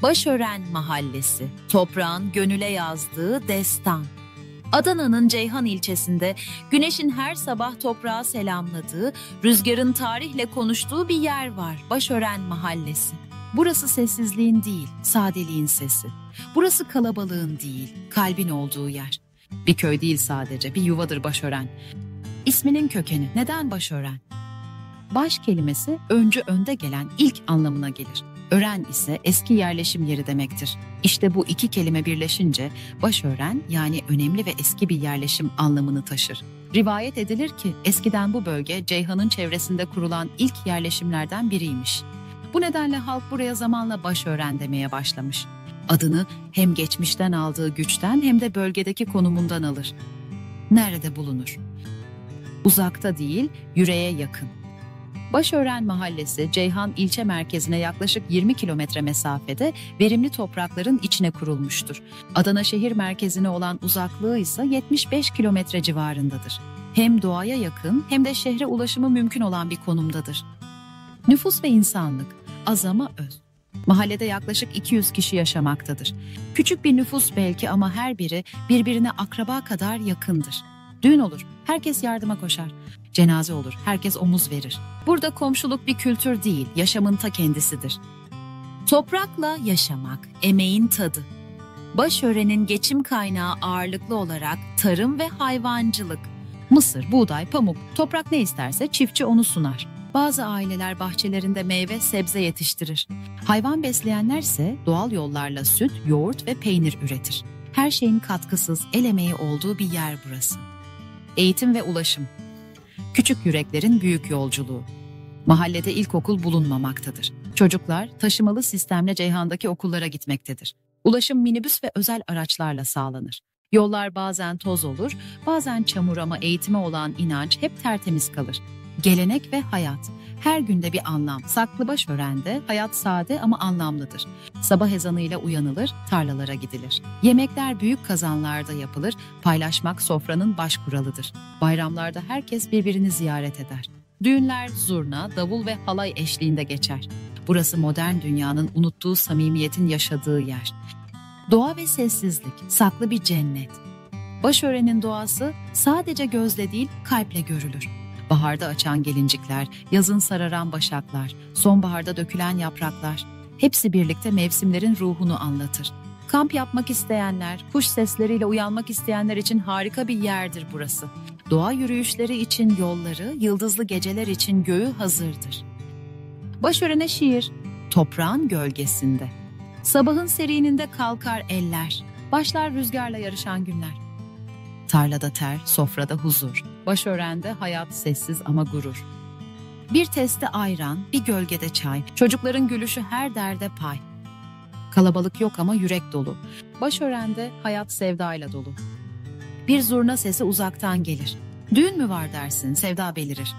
Başören Mahallesi, toprağın gönüle yazdığı destan. Adana'nın Ceyhan ilçesinde güneşin her sabah toprağa selamladığı, rüzgarın tarihle konuştuğu bir yer var, Başören Mahallesi. Burası sessizliğin değil, sadeliğin sesi. Burası kalabalığın değil, kalbin olduğu yer. Bir köy değil sadece, bir yuvadır Başören. İsminin kökeni, neden Başören? Baş kelimesi öncü önde gelen ilk anlamına gelir. Ören ise eski yerleşim yeri demektir. İşte bu iki kelime birleşince Başören yani önemli ve eski bir yerleşim anlamını taşır. Rivayet edilir ki eskiden bu bölge Ceyhan'ın çevresinde kurulan ilk yerleşimlerden biriymiş. Bu nedenle halk buraya zamanla Başören demeye başlamış. Adını hem geçmişten aldığı güçten hem de bölgedeki konumundan alır. Nerede bulunur? Uzakta değil, yüreğe yakın. Başören Mahallesi, Ceyhan ilçe merkezine yaklaşık 20 kilometre mesafede verimli toprakların içine kurulmuştur. Adana şehir merkezine olan uzaklığı ise 75 kilometre civarındadır. Hem doğaya yakın hem de şehre ulaşımı mümkün olan bir konumdadır. Nüfus ve insanlık, az ama öz. Mahallede yaklaşık 200 kişi yaşamaktadır. Küçük bir nüfus belki ama her biri birbirine akraba kadar yakındır. Düğün olur, herkes yardıma koşar. Cenaze olur, herkes omuz verir. Burada komşuluk bir kültür değil, yaşamın ta kendisidir. Toprakla yaşamak, emeğin tadı. Başören'in geçim kaynağı ağırlıklı olarak tarım ve hayvancılık. Mısır, buğday, pamuk, toprak ne isterse çiftçi onu sunar. Bazı aileler bahçelerinde meyve, sebze yetiştirir. Hayvan besleyenler ise doğal yollarla süt, yoğurt ve peynir üretir. Her şeyin katkısız, el emeği olduğu bir yer burası. Eğitim ve ulaşım. Küçük yüreklerin büyük yolculuğu. Mahallede ilkokul bulunmamaktadır. Çocuklar taşımalı sistemle Ceyhan'daki okullara gitmektedir. Ulaşım minibüs ve özel araçlarla sağlanır. Yollar bazen toz olur, bazen çamur ama eğitime olan inanç hep tertemiz kalır. Gelenek ve hayat. Her günde bir anlam. Saklı Başören'de hayat sade ama anlamlıdır. Sabah ezanıyla uyanılır, tarlalara gidilir. Yemekler büyük kazanlarda yapılır, paylaşmak sofranın baş kuralıdır. Bayramlarda herkes birbirini ziyaret eder. Düğünler zurna, davul ve halay eşliğinde geçer. Burası modern dünyanın unuttuğu samimiyetin yaşadığı yer. Doğa ve sessizlik, saklı bir cennet. Başören'in doğası sadece gözle değil, kalple görülür. Baharda açan gelincikler, yazın sararan başaklar, sonbaharda dökülen yapraklar, hepsi birlikte mevsimlerin ruhunu anlatır. Kamp yapmak isteyenler, kuş sesleriyle uyanmak isteyenler için harika bir yerdir burası. Doğa yürüyüşleri için yolları, yıldızlı geceler için göğü hazırdır. Başören'e şiir, toprağın gölgesinde. Sabahın serininde kalkar eller, başlar rüzgarla yarışan günler. Tarlada ter, sofrada huzur. Başören'de hayat sessiz ama gurur. Bir teste ayran, bir gölgede çay. Çocukların gülüşü her derde pay. Kalabalık yok ama yürek dolu. Başören'de hayat sevdayla dolu. Bir zurna sesi uzaktan gelir. Düğün mü var dersin, sevda belirir.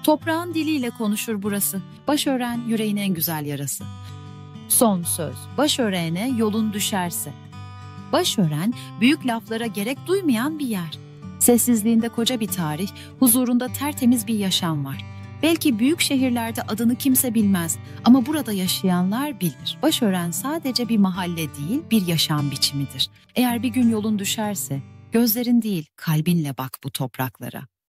Toprağın diliyle konuşur burası. Başören yüreğin en güzel yarası. Son söz, Başören'e yolun düşerse. Başören, büyük laflara gerek duymayan bir yer. Sessizliğinde koca bir tarih, huzurunda tertemiz bir yaşam var. Belki büyük şehirlerde adını kimse bilmez ama burada yaşayanlar bilir. Başören sadece bir mahalle değil, bir yaşam biçimidir. Eğer bir gün yolun düşerse, gözlerin değil, kalbinle bak bu topraklara.